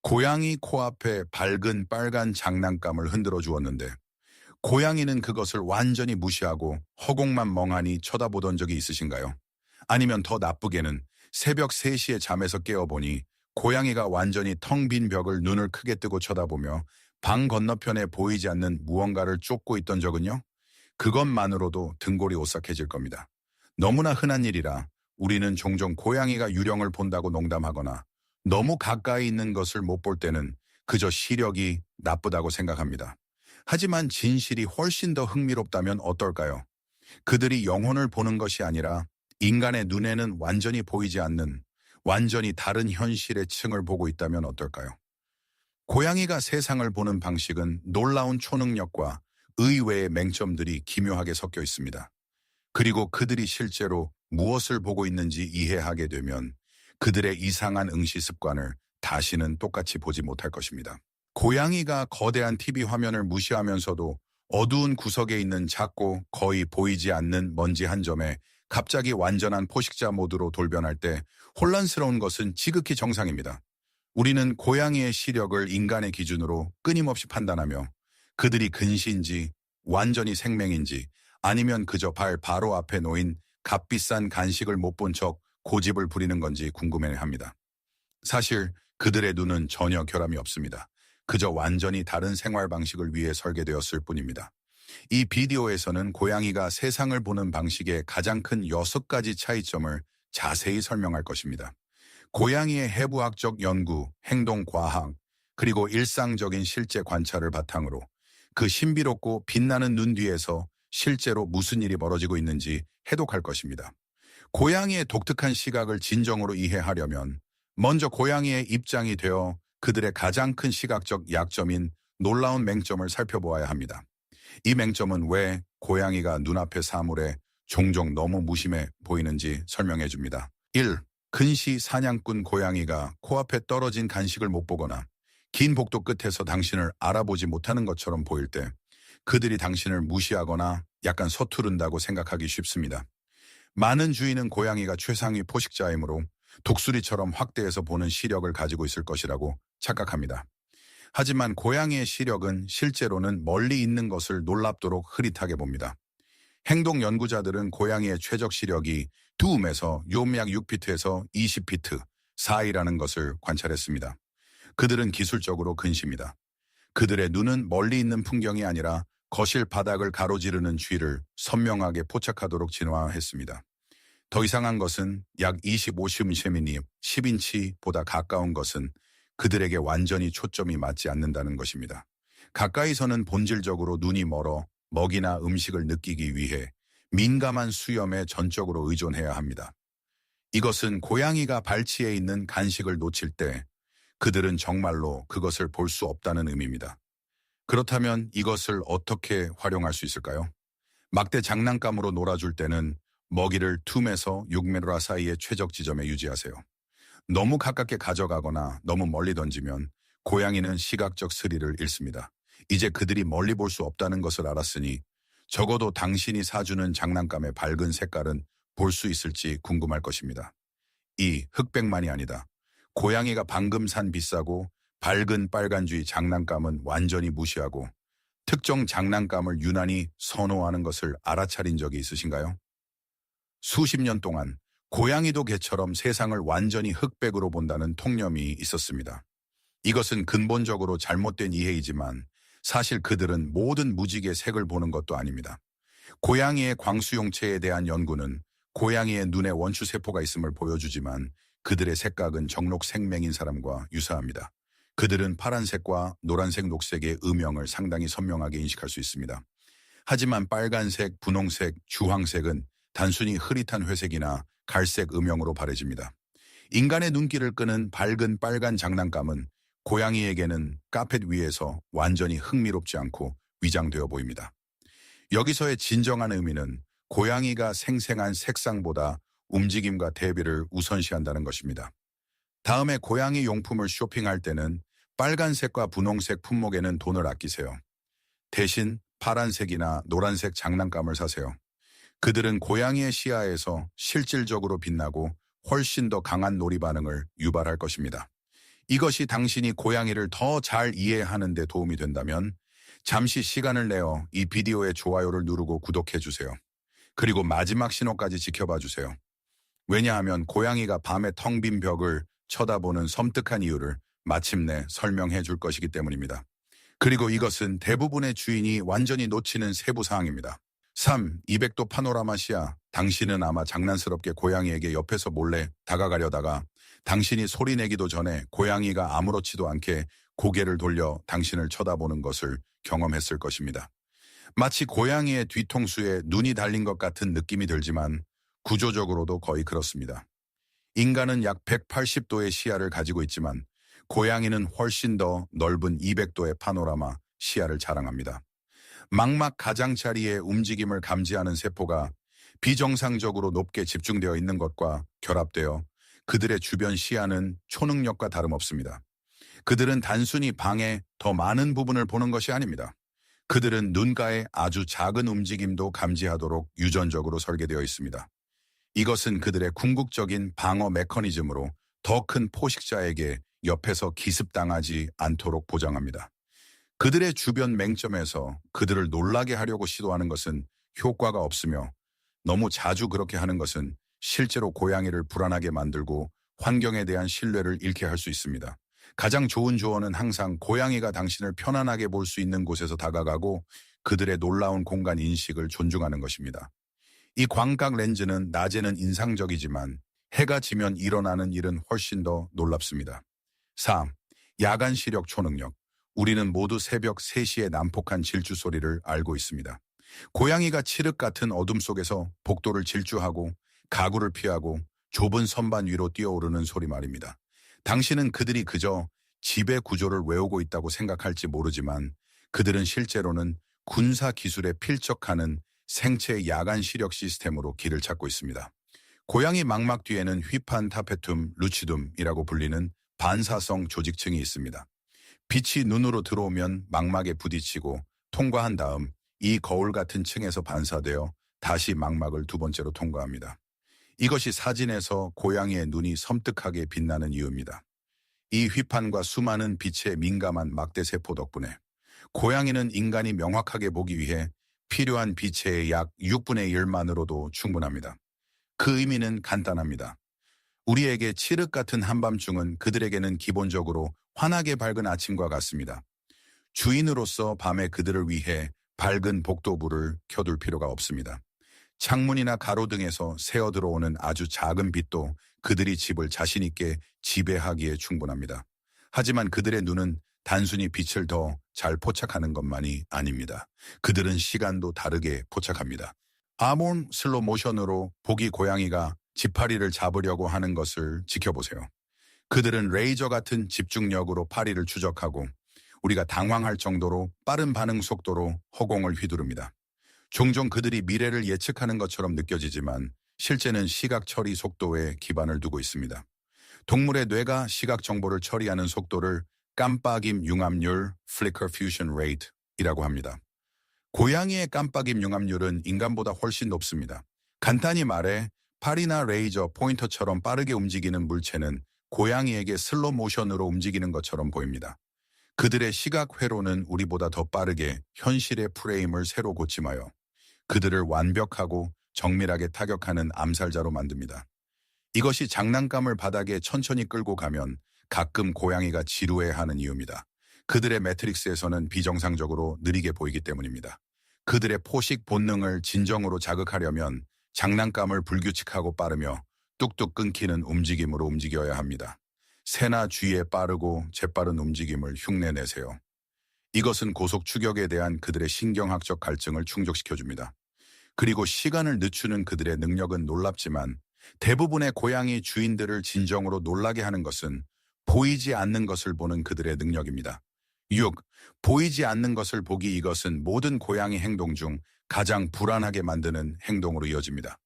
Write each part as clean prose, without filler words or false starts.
고양이 코앞에 밝은 빨간 장난감을 흔들어 주었는데 고양이는 그것을 완전히 무시하고 허공만 멍하니 쳐다보던 적이 있으신가요? 아니면 더 나쁘게는 새벽 3시에 잠에서 깨어보니 고양이가 완전히 텅 빈 벽을 눈을 크게 뜨고 쳐다보며 방 건너편에 보이지 않는 무언가를 쫓고 있던 적은요? 그것만으로도 등골이 오싹해질 겁니다. 너무나 흔한 일이라 우리는 종종 고양이가 유령을 본다고 농담하거나 너무 가까이 있는 것을 못 볼 때는 그저 시력이 나쁘다고 생각합니다. 하지만 진실이 훨씬 더 흥미롭다면 어떨까요? 그들이 영혼을 보는 것이 아니라 인간의 눈에는 완전히 보이지 않는 완전히 다른 현실의 층을 보고 있다면 어떨까요? 고양이가 세상을 보는 방식은 놀라운 초능력과 의외의 맹점들이 기묘하게 섞여 있습니다. 그리고 그들이 실제로 무엇을 보고 있는지 이해하게 되면 그들의 이상한 응시 습관을 다시는 똑같이 보지 못할 것입니다. 고양이가 거대한 TV 화면을 무시하면서도 어두운 구석에 있는 작고 거의 보이지 않는 먼지 한 점에 갑자기 완전한 포식자 모드로 돌변할 때 혼란스러운 것은 지극히 정상입니다. 우리는 고양이의 시력을 인간의 기준으로 끊임없이 판단하며 그들이 근시인지 완전히 생맹인지 아니면 그저 발 바로 앞에 놓인 값비싼 간식을 못 본 척 고집을 부리는 건지 궁금해합니다. 사실 그들의 눈은 전혀 결함이 없습니다. 그저 완전히 다른 생활 방식을 위해 설계되었을 뿐입니다. 이 비디오에서는 고양이가 세상을 보는 방식의 가장 큰 6가지 차이점을 자세히 설명할 것입니다. 고양이의 해부학적 연구, 행동 과학, 그리고 일상적인 실제 관찰을 바탕으로 그 신비롭고 빛나는 눈 뒤에서 실제로 무슨 일이 벌어지고 있는지 해독할 것입니다. 고양이의 독특한 시각을 진정으로 이해하려면 먼저 고양이의 입장이 되어 그들의 가장 큰 시각적 약점인 놀라운 맹점을 살펴보아야 합니다. 이 맹점은 왜 고양이가 눈앞의 사물에 종종 너무 무심해 보이는지 설명해 줍니다. 1. 근시 사냥꾼 고양이가 코앞에 떨어진 간식을 못 보거나 긴 복도 끝에서 당신을 알아보지 못하는 것처럼 보일 때 그들이 당신을 무시하거나 약간 서투른다고 생각하기 쉽습니다. 많은 주인은 고양이가 최상위 포식자이므로 독수리처럼 확대해서 보는 시력을 가지고 있을 것이라고 착각합니다. 하지만 고양이의 시력은 실제로는 멀리 있는 것을 놀랍도록 흐릿하게 봅니다. 행동 연구자들은 고양이의 최적 시력이 두음에서 요약 6피트에서 20피트 사이라는 것을 관찰했습니다. 그들은 기술적으로 근시입니다. 그들의 눈은 멀리 있는 풍경이 아니라 거실 바닥을 가로지르는 쥐를 선명하게 포착하도록 진화했습니다. 더 이상한 것은 약 25cm, 10인치보다 가까운 것은 그들에게 완전히 초점이 맞지 않는다는 것입니다. 가까이서는 본질적으로 눈이 멀어 먹이나 음식을 느끼기 위해 민감한 수염에 전적으로 의존해야 합니다. 이것은 고양이가 발치에 있는 간식을 놓칠 때 그들은 정말로 그것을 볼 수 없다는 의미입니다. 그렇다면 이것을 어떻게 활용할 수 있을까요? 막대 장난감으로 놀아줄 때는 먹이를 2에서 6m 사이의 최적 지점에 유지하세요. 너무 가깝게 가져가거나 너무 멀리 던지면 고양이는 시각적 스릴을 잃습니다. 이제 그들이 멀리 볼 수 없다는 것을 알았으니 적어도 당신이 사주는 장난감의 밝은 색깔은 볼 수 있을지 궁금할 것입니다. 이 흑백만이 아니다. 고양이가 방금 산 비싸고 밝은 빨간주의 장난감은 완전히 무시하고 특정 장난감을 유난히 선호하는 것을 알아차린 적이 있으신가요? 수십 년 동안 고양이도 개처럼 세상을 완전히 흑백으로 본다는 통념이 있었습니다. 이것은 근본적으로 잘못된 이해이지만 사실 그들은 모든 무지개 색을 보는 것도 아닙니다. 고양이의 광수용체에 대한 연구는 고양이의 눈에 원추세포가 있음을 보여주지만 그들의 색각은 정록 생맹인 사람과 유사합니다. 그들은 파란색과 노란색, 녹색의 음영을 상당히 선명하게 인식할 수 있습니다. 하지만 빨간색, 분홍색, 주황색은 단순히 흐릿한 회색이나 갈색 음영으로 바래집니다. 인간의 눈길을 끄는 밝은 빨간 장난감은 고양이에게는 카펫 위에서 완전히 흥미롭지 않고 위장되어 보입니다. 여기서의 진정한 의미는 고양이가 생생한 색상보다 움직임과 대비를 우선시한다는 것입니다. 다음에 고양이 용품을 쇼핑할 때는 빨간색과 분홍색 품목에는 돈을 아끼세요. 대신 파란색이나 노란색 장난감을 사세요. 그들은 고양이의 시야에서 실질적으로 빛나고 훨씬 더 강한 놀이 반응을 유발할 것입니다. 이것이 당신이 고양이를 더 잘 이해하는 데 도움이 된다면 잠시 시간을 내어 이 비디오의 좋아요를 누르고 구독해 주세요. 그리고 마지막 신호까지 지켜봐 주세요. 왜냐하면 고양이가 밤에 텅 빈 벽을 쳐다보는 섬뜩한 이유를 마침내 설명해 줄 것이기 때문입니다. 그리고 이것은 대부분의 주인이 완전히 놓치는 세부 사항입니다. 3. 200도 파노라마 시야. 당신은 아마 장난스럽게 고양이에게 옆에서 몰래 다가가려다가 당신이 소리내기도 전에 고양이가 아무렇지도 않게 고개를 돌려 당신을 쳐다보는 것을 경험했을 것입니다. 마치 고양이의 뒤통수에 눈이 달린 것 같은 느낌이 들지만 구조적으로도 거의 그렇습니다. 인간은 약 180도의 시야를 가지고 있지만 고양이는 훨씬 더 넓은 200도의 파노라마 시야를 자랑합니다. 망막 가장자리의 움직임을 감지하는 세포가 비정상적으로 높게 집중되어 있는 것과 결합되어 그들의 주변 시야는 초능력과 다름없습니다. 그들은 단순히 방의 더 많은 부분을 보는 것이 아닙니다. 그들은 눈가의 아주 작은 움직임도 감지하도록 유전적으로 설계되어 있습니다. 이것은 그들의 궁극적인 방어 메커니즘으로 더 큰 포식자에게 옆에서 기습당하지 않도록 보장합니다. 그들의 주변 맹점에서 그들을 놀라게 하려고 시도하는 것은 효과가 없으며 너무 자주 그렇게 하는 것은 실제로 고양이를 불안하게 만들고 환경에 대한 신뢰를 잃게 할 수 있습니다. 가장 좋은 조언은 항상 고양이가 당신을 편안하게 볼 수 있는 곳에서 다가가고 그들의 놀라운 공간 인식을 존중하는 것입니다. 이 광각 렌즈는 낮에는 인상적이지만 해가 지면 일어나는 일은 훨씬 더 놀랍습니다. 4. 야간 시력 초능력. 우리는 모두 새벽 3시의 난폭한 질주 소리를 알고 있습니다. 고양이가 칠흑 같은 어둠 속에서 복도를 질주하고 가구를 피하고 좁은 선반 위로 뛰어오르는 소리 말입니다. 당신은 그들이 그저 지배 구조를 외우고 있다고 생각할지 모르지만 그들은 실제로는 군사 기술에 필적하는 생체 야간 시력 시스템으로 길을 찾고 있습니다. 고양이 망막 뒤에는 휘판 타페툼 루치둠이라고 불리는 반사성 조직층이 있습니다. 빛이 눈으로 들어오면 망막에 부딪히고 통과한 다음 이 거울 같은 층에서 반사되어 다시 망막을 두 번째로 통과합니다. 이것이 사진에서 고양이의 눈이 섬뜩하게 빛나는 이유입니다. 이 휘판과 수많은 빛에 민감한 막대세포 덕분에 고양이는 인간이 명확하게 보기 위해 필요한 빛의 약 6분의 1만으로도 충분합니다. 그 의미는 간단합니다. 우리에게 칠흑 같은 한밤중은 그들에게는 기본적으로 환하게 밝은 아침과 같습니다. 주인으로서 밤에 그들을 위해 밝은 복도불을 켜둘 필요가 없습니다. 창문이나 가로등에서 새어 들어오는 아주 작은 빛도 그들이 집을 자신 있게 지배하기에 충분합니다. 하지만 그들의 눈은 단순히 빛을 더 잘 포착하는 것만이 아닙니다. 그들은 시간도 다르게 포착합니다. 아몬 슬로 모션으로 보기 고양이가 지파리를 잡으려고 하는 것을 지켜보세요. 그들은 레이저 같은 집중력으로 파리를 추적하고 우리가 당황할 정도로 빠른 반응 속도로 허공을 휘두릅니다. 종종 그들이 미래를 예측하는 것처럼 느껴지지만 실제는 시각 처리 속도에 기반을 두고 있습니다. 동물의 뇌가 시각 정보를 처리하는 속도를 깜빡임 융합률 (Flicker Fusion Rate)이라고 합니다. 고양이의 깜빡임 융합률은 인간보다 훨씬 높습니다. 간단히 말해 팔이나 레이저, 포인터처럼 빠르게 움직이는 물체는 고양이에게 슬로 모션으로 움직이는 것처럼 보입니다. 그들의 시각 회로는 우리보다 더 빠르게 현실의 프레임을 새로 고침하여 그들을 완벽하고 정밀하게 타격하는 암살자로 만듭니다. 이것이 장난감을 바닥에 천천히 끌고 가면 가끔 고양이가 지루해하는 이유입니다. 그들의 매트릭스에서는 비정상적으로 느리게 보이기 때문입니다. 그들의 포식 본능을 진정으로 자극하려면 장난감을 불규칙하고 빠르며 뚝뚝 끊기는 움직임으로 움직여야 합니다. 새나 쥐의 빠르고 재빠른 움직임을 흉내내세요. 이것은 고속 추격에 대한 그들의 신경학적 갈증을 충족시켜줍니다. 그리고 시간을 늦추는 그들의 능력은 놀랍지만 대부분의 고양이 주인들을 진정으로 놀라게 하는 것은 보이지 않는 것을 보는 그들의 능력입니다. 6. 보이지 않는 것을 보기. 이것은 모든 고양이 행동 중 가장 불안하게 만드는 행동으로 이어집니다.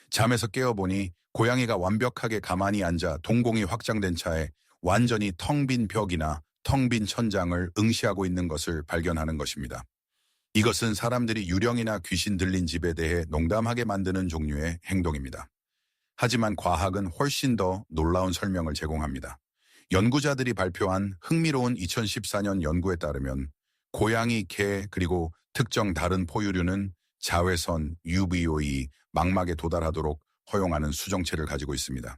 잠에서 깨어보니 고양이가 완벽하게 가만히 앉아 동공이 확장된 차에 완전히 텅 빈 벽이나 텅 빈 천장을 응시하고 있는 것을 발견하는 것입니다. 이것은 사람들이 유령이나 귀신 들린 집에 대해 농담하게 만드는 종류의 행동입니다. 하지만 과학은 훨씬 더 놀라운 설명을 제공합니다. 연구자들이 발표한 흥미로운 2014년 연구에 따르면 고양이, 개, 그리고 특정 다른 포유류는 자외선 UVOE 망막에 도달하도록 허용하는 수정체를 가지고 있습니다.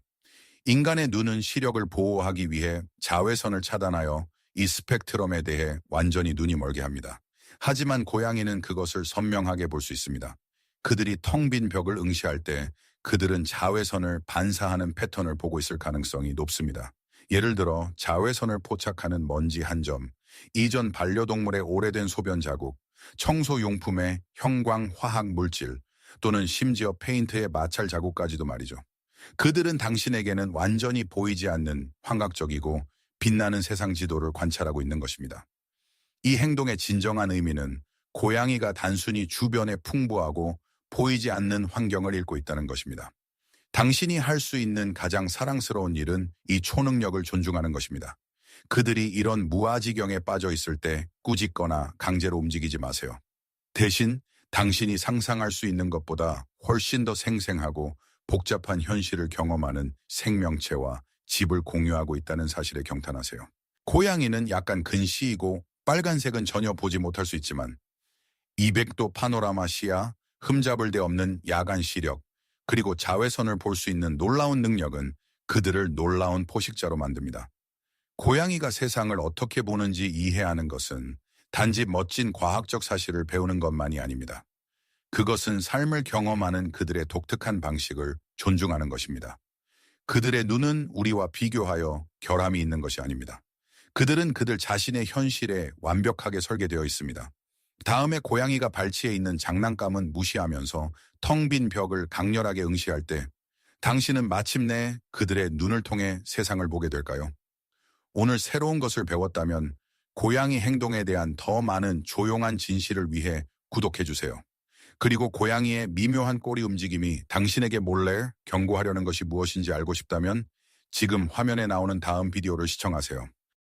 인간의 눈은 시력을 보호하기 위해 자외선을 차단하여 이 스펙트럼에 대해 완전히 눈이 멀게 합니다. 하지만 고양이는 그것을 선명하게 볼 수 있습니다. 그들이 텅 빈 벽을 응시할 때 그들은 자외선을 반사하는 패턴을 보고 있을 가능성이 높습니다. 예를 들어 자외선을 포착하는 먼지 한 점, 이전 반려동물의 오래된 소변 자국, 청소용품의 형광 화학 물질, 또는 심지어 페인트의 마찰 자국까지도 말이죠. 그들은 당신에게는 완전히 보이지 않는 환각적이고 빛나는 세상 지도를 관찰하고 있는 것입니다. 이 행동의 진정한 의미는 고양이가 단순히 주변에 풍부하고 보이지 않는 환경을 읽고 있다는 것입니다. 당신이 할 수 있는 가장 사랑스러운 일은 이 초능력을 존중하는 것입니다. 그들이 이런 무아지경에 빠져 있을 때 꾸짖거나 강제로 움직이지 마세요. 대신 당신이 상상할 수 있는 것보다 훨씬 더 생생하고 복잡한 현실을 경험하는 생명체와 집을 공유하고 있다는 사실에 경탄하세요. 고양이는 약간 근시이고 빨간색은 전혀 보지 못할 수 있지만 200도 파노라마 시야, 흠잡을 데 없는 야간 시력, 그리고 자외선을 볼 수 있는 놀라운 능력은 그들을 놀라운 포식자로 만듭니다. 고양이가 세상을 어떻게 보는지 이해하는 것은 단지 멋진 과학적 사실을 배우는 것만이 아닙니다. 그것은 삶을 경험하는 그들의 독특한 방식을 존중하는 것입니다. 그들의 눈은 우리와 비교하여 결함이 있는 것이 아닙니다. 그들은 그들 자신의 현실에 완벽하게 설계되어 있습니다. 다음에 고양이가 발치해 있는 장난감은 무시하면서 텅 빈 벽을 강렬하게 응시할 때 당신은 마침내 그들의 눈을 통해 세상을 보게 될까요? 오늘 새로운 것을 배웠다면 고양이 행동에 대한 더 많은 조용한 진실을 위해 구독해주세요. 그리고 고양이의 미묘한 꼬리 움직임이 당신에게 몰래 경고하려는 것이 무엇인지 알고 싶다면 지금 화면에 나오는 다음 비디오를 시청하세요.